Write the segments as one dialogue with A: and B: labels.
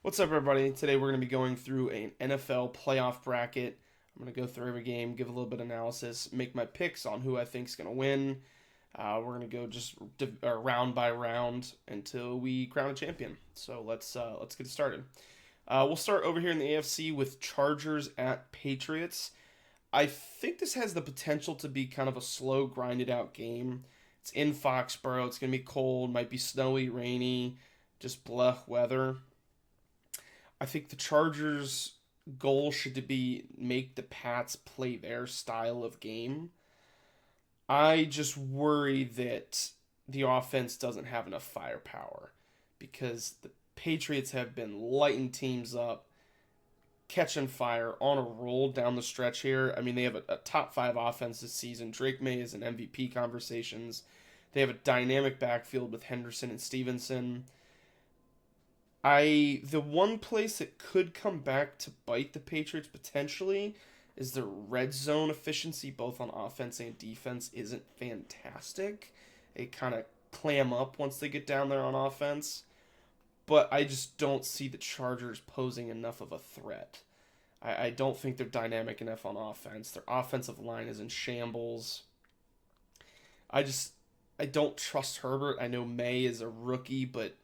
A: What's up, everybody? Today we're going to be going through an NFL playoff bracket. I'm going to go through every game, give a little bit of analysis, make my picks on who I think is going to win. We're going to go just round by round until we crown a champion. So let's get started. We'll start over here in the AFC with Chargers at Patriots. I think this has the potential to be kind of a slow, grinded out game. It's in Foxborough. It's going to be cold, might be snowy, rainy, just blah weather. I think the Chargers' goal should be make the Pats play their style of game. I just worry that the offense doesn't have enough firepower because the Patriots have been lighting teams up, catching fire on a roll down the stretch here. I mean, they have a top five offense this season. Drake May is in MVP conversations. They have a dynamic backfield with Henderson and Stevenson. The one place that could come back to bite the Patriots potentially is their red zone efficiency, both on offense and defense, isn't fantastic. They kind of clam up once they get down there on offense, but I just don't see the Chargers posing enough of a threat. I don't think they're dynamic enough on offense. Their offensive line is in shambles. I just I don't trust Herbert. I know May is a rookie, but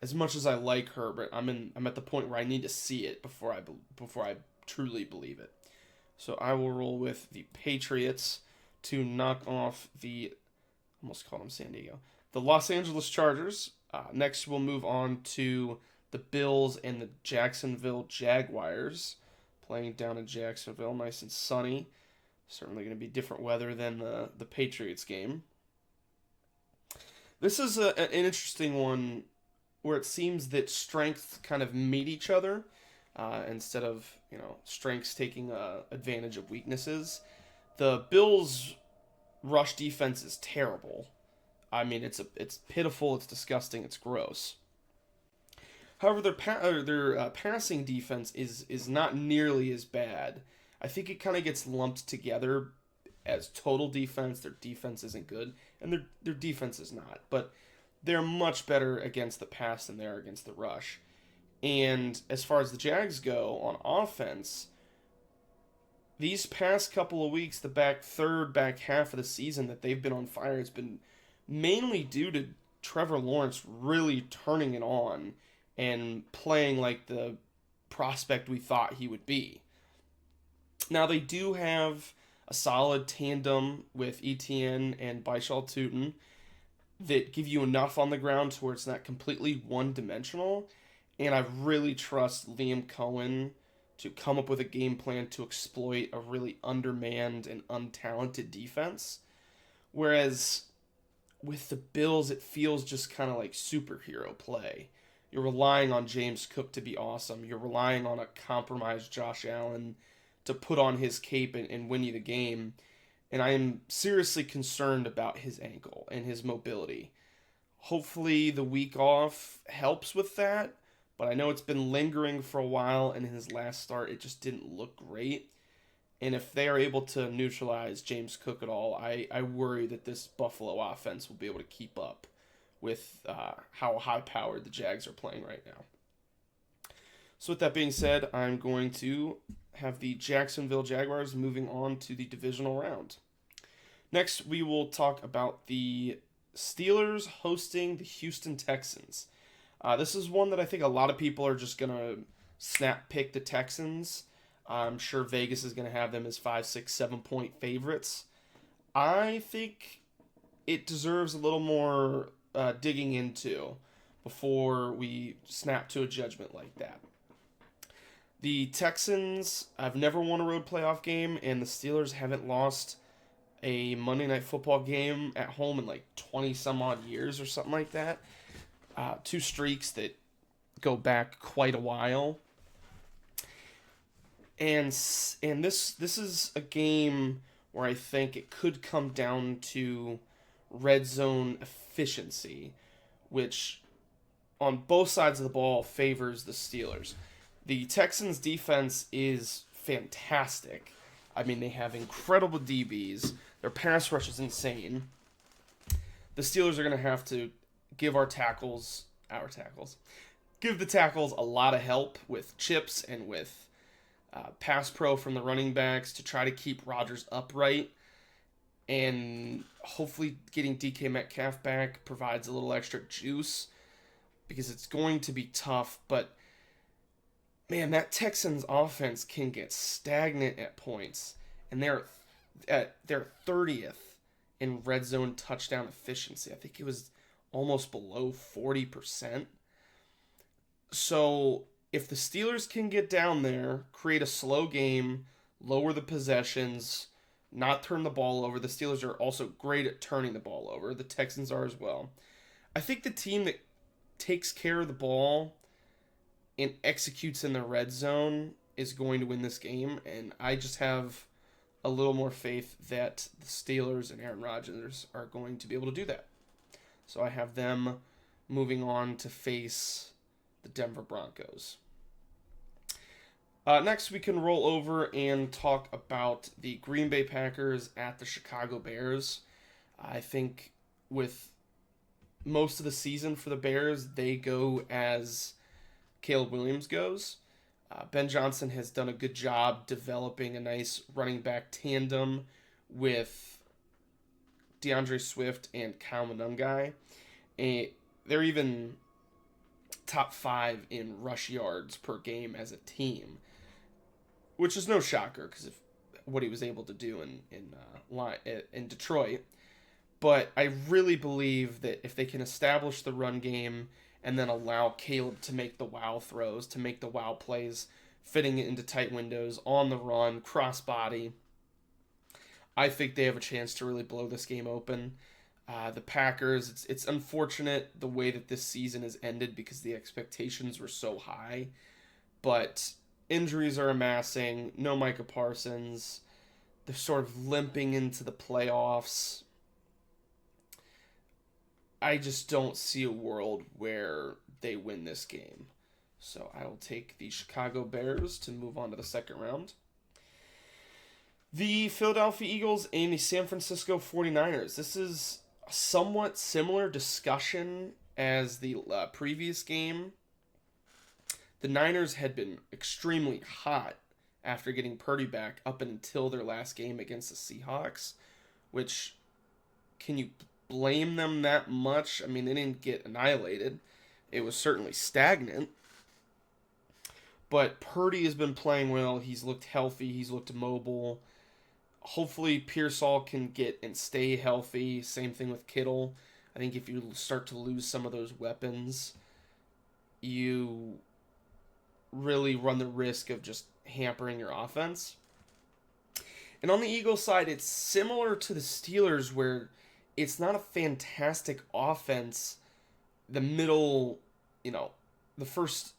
A: as much as I like Herbert, I'm at the point where I need to see it before I truly believe it. So I will roll with the Patriots to knock off the almost called them San Diego, the Los Angeles Chargers. Next, we'll move on to the Bills and the Jacksonville Jaguars, playing down in Jacksonville, nice and sunny. Certainly going to be different weather than the Patriots game. This is an interesting one where it seems that strengths kind of meet each other instead of strengths taking advantage of weaknesses. The Bills' rush defense is terrible. I mean, it's pitiful, it's disgusting, it's gross. However, their passing defense is not nearly as bad. I think it kind of gets lumped together as total defense. Their defense isn't good, and their defense is not. But they're much better against the pass than they are against the rush. And as far as the Jags go on offense, these past couple of weeks, the back half of the season that they've been on fire, it's been mainly due to Trevor Lawrence really turning it on and playing like the prospect we thought he would be. Now they do have a solid tandem with Etienne and Baishal Tutin that give you enough on the ground to where it's not completely one dimensional. And I really trust Liam Cohen to come up with a game plan to exploit a really undermanned and untalented defense. Whereas with the Bills, it feels just kind of like superhero play. You're relying on James Cook to be awesome. You're relying on a compromised Josh Allen to put on his cape and win you the game. And I am seriously concerned about his ankle and his mobility. Hopefully, the week off helps with that, but I know it's been lingering for a while, and in his last start, it just didn't look great. And if they are able to neutralize James Cook at all, I worry that this Buffalo offense will be able to keep up with how high powered the Jags are playing right now. So, with that being said, I'm going to have the Jacksonville Jaguars moving on to the divisional round. Next, we will talk about the Steelers hosting the Houston Texans. This is one that I think a lot of people are just going to snap pick the Texans. I'm sure Vegas is going to have them as 5, 6, 7 point favorites. I think it deserves a little more digging into before we snap to a judgment like that. The Texans have never won a road playoff game, and the Steelers haven't lost a Monday Night Football game at home in like 20 some odd years or something like that. Two streaks that go back quite a while. And this is a game where I think it could come down to red zone efficiency, which on both sides of the ball favors the Steelers. The Texans' defense is fantastic. I mean, they have incredible DBs. Their pass rush is insane. The Steelers are going to have to give our tackles, give the tackles a lot of help with chips and with pass pro from the running backs to try to keep Rodgers upright. And hopefully getting DK Metcalf back provides a little extra juice because it's going to be tough. But man, that Texans offense can get stagnant at points, and they're at their 30th in red zone touchdown efficiency. I think it was almost below 40%. So if the Steelers can get down there, create a slow game, lower the possessions, not turn the ball over. The Steelers are also great at turning the ball over. The Texans are as well. I think the team that takes care of the ball and executes in the red zone is going to win this game, and I just have a little more faith that the Steelers and Aaron Rodgers are going to be able to do that. So I have them moving on to face the Denver Broncos. Next, we can roll over and talk about the Green Bay Packers at the Chicago Bears. I think with most of the season for the Bears, they go as Caleb Williams goes. Ben Johnson has done a good job developing a nice running back tandem with DeAndre Swift and Kyle Monangai. And they're even top 5 in rush yards per game as a team, which is no shocker because of what he was able to do in Detroit. But I really believe that if they can establish the run game and then allow Caleb to make the wow throws, to make the wow plays, fitting it into tight windows, on the run, crossbody, I think they have a chance to really blow this game open. The Packers, it's unfortunate the way that this season has ended because the expectations were so high. But injuries are amassing, no Micah Parsons. They're sort of limping into the playoffs. I just don't see a world where they win this game. So I will take the Chicago Bears to move on to the second round. The Philadelphia Eagles and the San Francisco 49ers. This is a somewhat similar discussion as the previous game. The Niners had been extremely hot after getting Purdy back up until their last game against the Seahawks, which, can you blame them that much? I mean, they didn't get annihilated. It was certainly stagnant. But Purdy has been playing well. He's looked healthy. He's looked mobile. Hopefully Pearsall can get and stay healthy. Same thing with Kittle. I think if you start to lose some of those weapons, you really run the risk of just hampering your offense. And on the Eagles side, it's similar to the Steelers where it's not a fantastic offense the middle, the first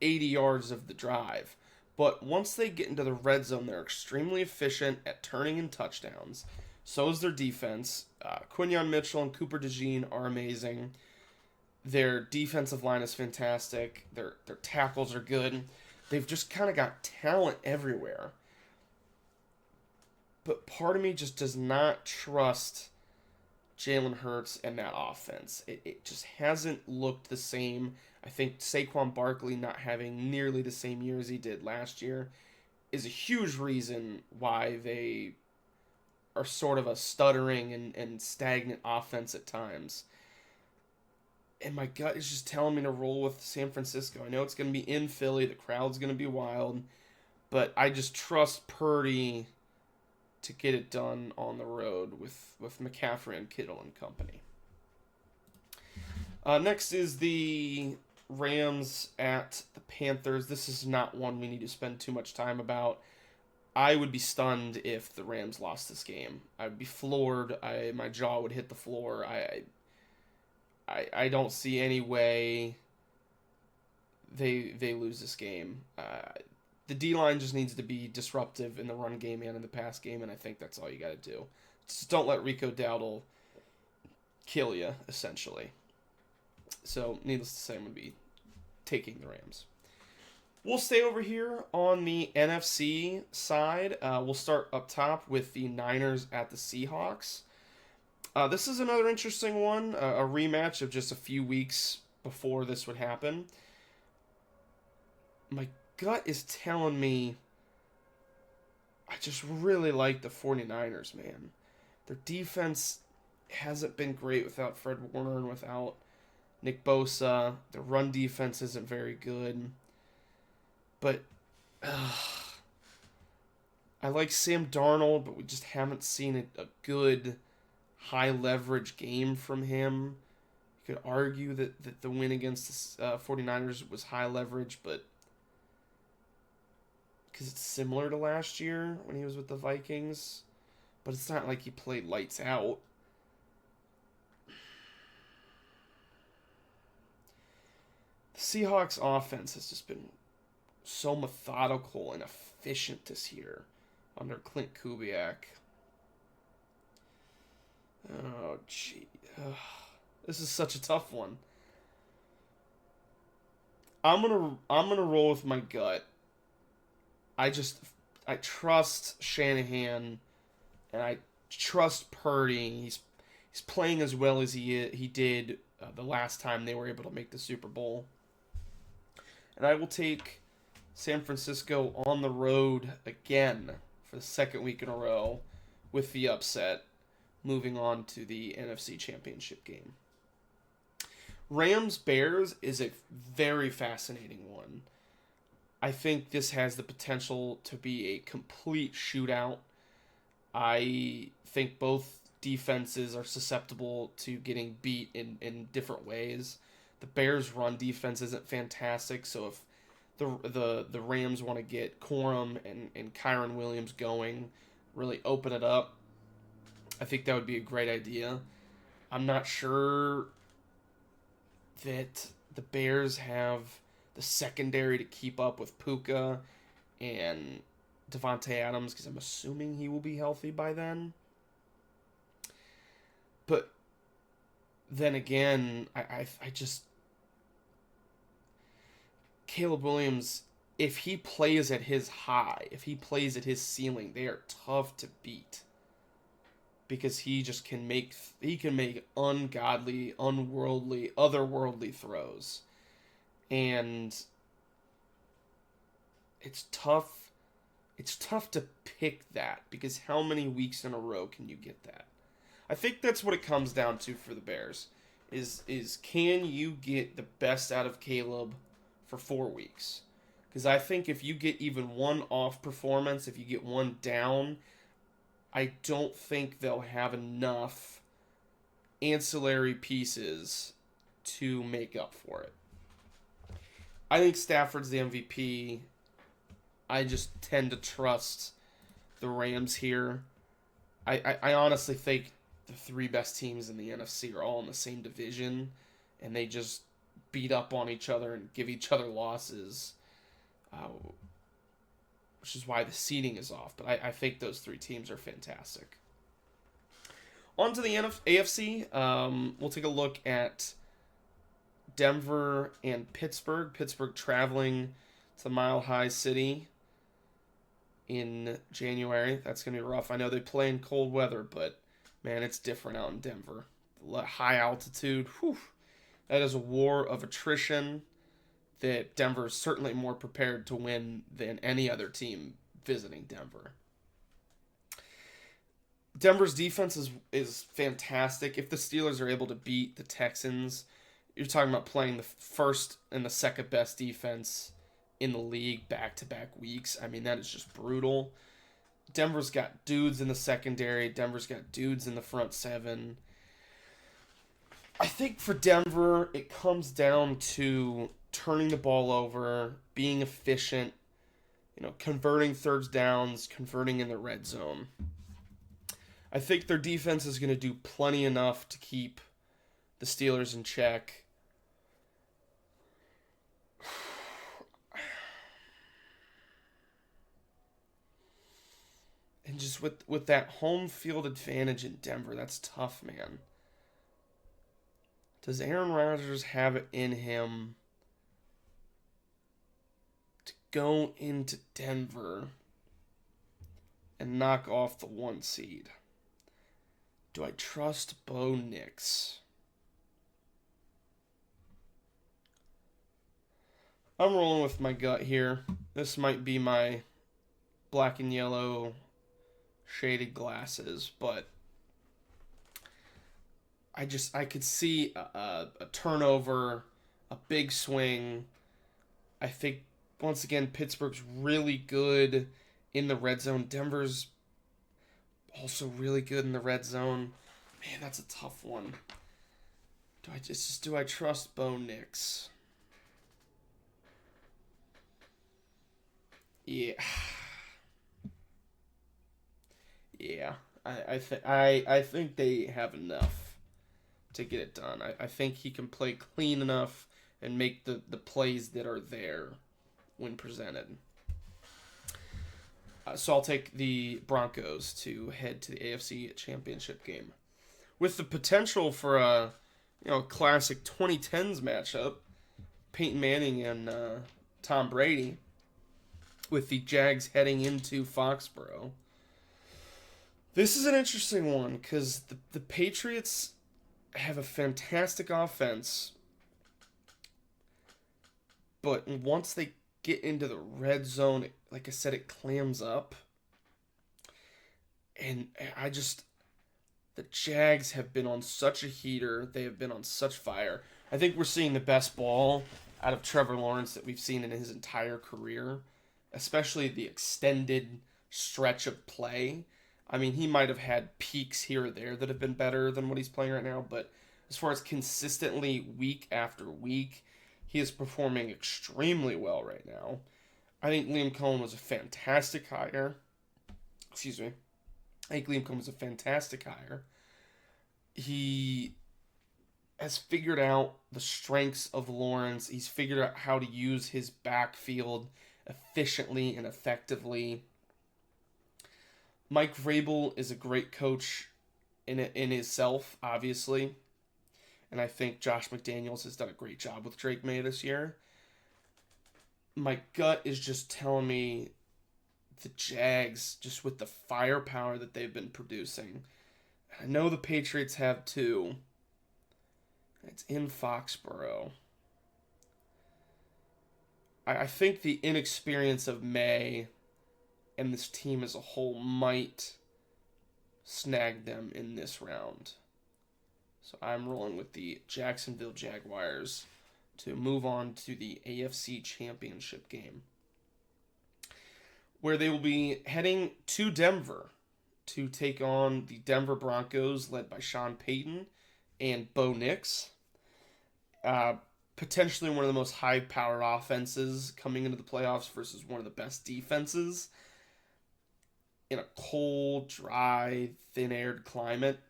A: 80 yards of the drive. But once they get into the red zone, they're extremely efficient at turning in touchdowns. So is their defense. Quinyon Mitchell and Cooper DeJean are amazing. Their defensive line is fantastic. Their tackles are good. They've just kind of got talent everywhere. But part of me just does not trust Jalen Hurts and that offense. It just hasn't looked the same. I think Saquon Barkley not having nearly the same year as he did last year is a huge reason why they are sort of a stuttering and stagnant offense at times. And my gut is just telling me to roll with San Francisco. I know it's going to be in Philly. The crowd's going to be wild. But I just trust Purdy to get it done on the road with McCaffrey and Kittle and company. Next is the Rams at the Panthers. This is not one we need to spend too much time about. I would be stunned if the Rams lost this game. I would be floored. My jaw would hit the floor. I don't see any way they lose this game. The D-line just needs to be disruptive in the run game and in the pass game, and I think that's all you got to do. Just don't let Rico Dowdle kill you, essentially. So, needless to say, I'm going to be taking the Rams. We'll stay over here on the NFC side. We'll start up top with the Niners at the Seahawks. This is another interesting one, a rematch of just a few weeks before this would happen. my gut is telling me I just really like the 49ers, man. Their defense hasn't been great without Fred Warner and without Nick Bosa. Their run defense isn't very good. But I like Sam Darnold, but we just haven't seen a good high leverage game from him. You could argue that the win against the 49ers was high leverage, but because it's similar to last year when he was with the Vikings, but it's not like he played lights out. The Seahawks offense has just been so methodical and efficient this year under Clint Kubiak. Oh, gee. This is such a tough one. I'm gonna roll with my gut. I trust Shanahan and I trust Purdy. He's playing as well as he did the last time they were able to make the Super Bowl. And I will take San Francisco on the road again for the second week in a row with the upset, moving on to the NFC Championship game. Rams Bears is a very fascinating one. I think this has the potential to be a complete shootout. I think both defenses are susceptible to getting beat in different ways. The Bears' run defense isn't fantastic, so if the Rams want to get Corum and Kyron Williams going, really open it up, I think that would be a great idea. I'm not sure that the Bears have the secondary to keep up with Puka and Devontae Adams because I'm assuming he will be healthy by then. But then again, I just Caleb Williams, if he plays at his high, if he plays at his ceiling, they are tough to beat because he can make ungodly, unworldly, otherworldly throws. And it's tough to pick that because how many weeks in a row can you get that? I think that's what it comes down to for the Bears is can you get the best out of Caleb for 4 weeks? Because I think if you get even one off performance, if you get one down, I don't think they'll have enough ancillary pieces to make up for it. I think Stafford's the MVP. I just tend to trust the Rams here. I honestly think the three best teams in the NFC are all in the same division, and they just beat up on each other and give each other losses, which is why the seeding is off. But I think those three teams are fantastic. On to the AFC. We'll take a look at Denver and Pittsburgh. Pittsburgh traveling to Mile High City in January. That's going to be rough. I know they play in cold weather, but man, it's different out in Denver. High altitude. Whew, that is a war of attrition that Denver is certainly more prepared to win than any other team visiting Denver. Denver's defense is fantastic. If the Steelers are able to beat the Texans, you're talking about playing the first and the second best defense in the league back-to-back weeks. I mean, that is just brutal. Denver's got dudes in the secondary. Denver's got dudes in the front seven. I think for Denver, it comes down to turning the ball over, being efficient, converting third downs, converting in the red zone. I think their defense is going to do plenty enough to keep the Steelers in check. And just with that home field advantage in Denver, that's tough, man. Does Aaron Rodgers have it in him to go into Denver and knock off the 1 seed? Do I trust Bo Nix? I'm rolling with my gut here. This might be my black and yellow shaded glasses, but I could see a turnover, a big swing. I think once again Pittsburgh's really good in the red zone. Denver's also really good in the red zone. Man, that's a tough one. Do I trust Bo Nix? Yeah, yeah. I think they have enough to get it done. I think he can play clean enough and make the plays that are there when presented. So I'll take the Broncos to head to the AFC Championship game with the potential for a classic 2010s matchup, Peyton Manning and Tom Brady, with the Jags heading into Foxborough. This is an interesting one because the Patriots have a fantastic offense, but once they get into the red zone, like I said, it clams up. And the Jags have been on such a heater. They have been on such fire. I think we're seeing the best ball out of Trevor Lawrence that we've seen in his entire career, especially the extended stretch of play. I mean, he might have had peaks here or there that have been better than what he's playing right now, but as far as consistently week after week, he is performing extremely well right now. I think Liam Cohen was a fantastic hire. Excuse me. I think Liam Cohen was a fantastic hire. He has figured out the strengths of Lawrence. He's figured out how to use his backfield efficiently and effectively. Mike Vrabel is a great coach in himself, obviously. And I think Josh McDaniels has done a great job with Drake May this year. My gut is just telling me the Jags, just with the firepower that they've been producing. I know the Patriots have too. It's in Foxborough. I think the inexperience of May and this team as a whole might snag them in this round. So I'm rolling with the Jacksonville Jaguars to move on to the AFC Championship game, where they will be heading to Denver to take on the Denver Broncos, led by Sean Payton and Bo Nix. Potentially one of the most high-powered offenses coming into the playoffs versus one of the best defenses in a cold, dry, thin-aired climate.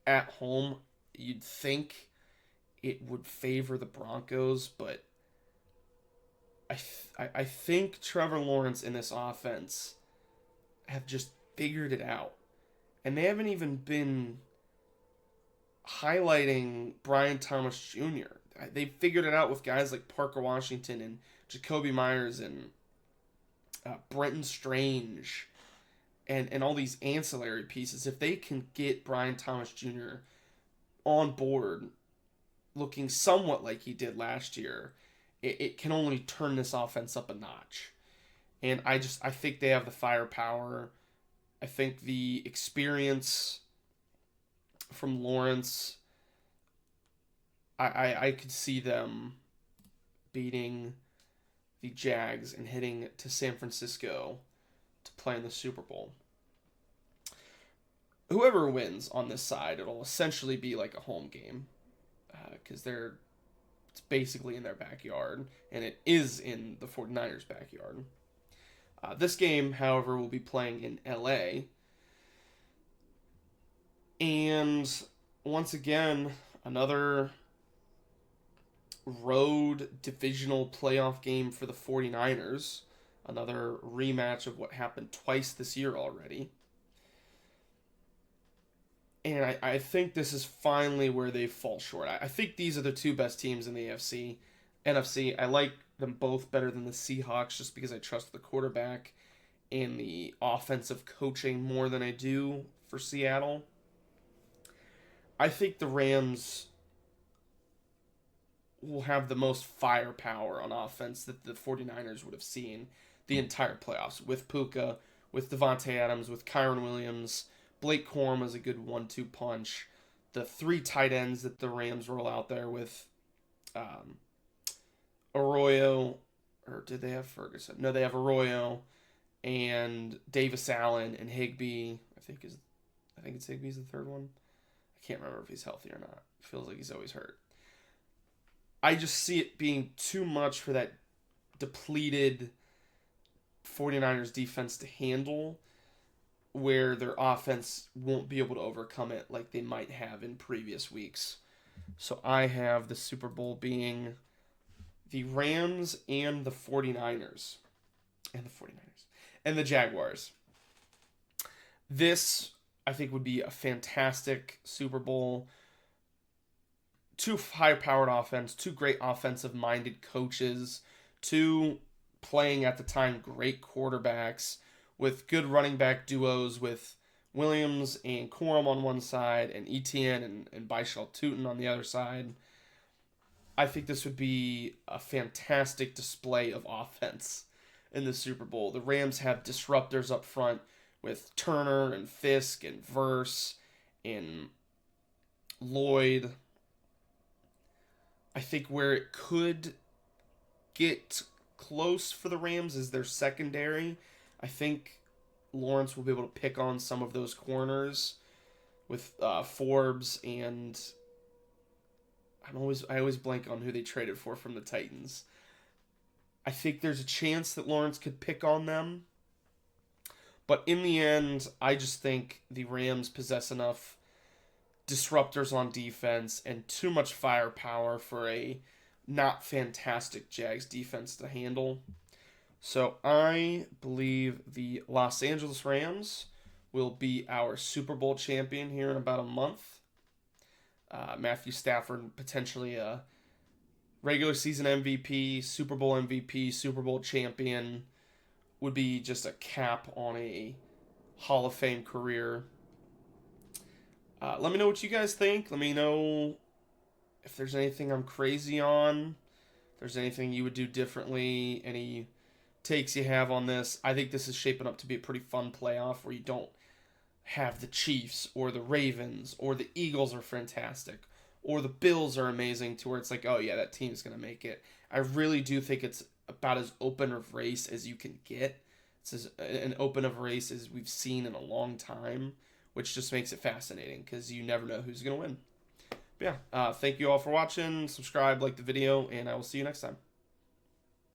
A: At home, you'd think it would favor the Broncos, but I think Trevor Lawrence in this offense have just figured it out. And they haven't even been highlighting Brian Thomas Jr. They figured it out with guys like Parker Washington and Jacoby Myers and Brenton Strange and all these ancillary pieces. If they can get Brian Thomas Jr. on board looking somewhat like he did last year, it can only turn this offense up a notch. And I think they have the firepower. I think the experience from Lawrence, I could see them beating the Jags and heading to San Francisco to play in the Super Bowl. Whoever wins on this side, it'll essentially be like a home game because it's basically in their backyard, and it is in the 49ers' backyard. This game, however, will be playing in LA. And once again, another road divisional playoff game for the 49ers. Another rematch of what happened twice this year already. And I think this is finally where they fall short. I think these are the two best teams in the AFC. NFC, I like them both better than the Seahawks just because I trust the quarterback and the offensive coaching more than I do for Seattle. I think the Rams will have the most firepower on offense that the 49ers would have seen the entire playoffs, with Puka, with Devontae Adams, with Kyron Williams. Blake Corum is a good 1-2 punch. The 3 tight ends that the Rams roll out there with Arroyo, or did they have Ferguson? No, they have Arroyo and Davis Allen and Higbee. I think it's Higbee's the third one. I can't remember if he's healthy or not. Feels like he's always hurt. I just see it being too much for that depleted 49ers defense to handle, where their offense won't be able to overcome it like they might have in previous weeks. So I have the Super Bowl being the Rams and the 49ers. And the Jaguars. This, I think, would be a fantastic Super Bowl. 2 high-powered offense, 2 great offensive-minded coaches, 2 playing at the time great quarterbacks with good running back duos with Williams and Corum on one side and Etienne and Byshal Tootin on the other side. I think this would be a fantastic display of offense in the Super Bowl. The Rams have disruptors up front with Turner and Fisk and Verse and Lloyd. I think where it could get close for the Rams is their secondary. I think Lawrence will be able to pick on some of those corners with Forbes and I always blank on who they traded for from the Titans. I think there's a chance that Lawrence could pick on them. But in the end, I just think the Rams possess enough disruptors on defense and too much firepower for a not fantastic Jags defense to handle. So I believe the Los Angeles Rams will be our Super Bowl champion here in about a month. Matthew Stafford, potentially a regular season MVP, Super Bowl MVP, Super Bowl champion, would be just a cap on a Hall of Fame career. Let me know what you guys think. Let me know if there's anything I'm crazy on, if there's anything you would do differently, any takes you have on this. I think this is shaping up to be a pretty fun playoff where you don't have the Chiefs or the Ravens or the Eagles are fantastic or the Bills are amazing to where it's like, oh yeah, that team's going to make it. I really do think it's about as open of race as you can get. It's as an open of race as we've seen in a long time, which just makes it fascinating because you never know who's going to win. But yeah, thank you all for watching. Subscribe, like the video, and I will see you next time.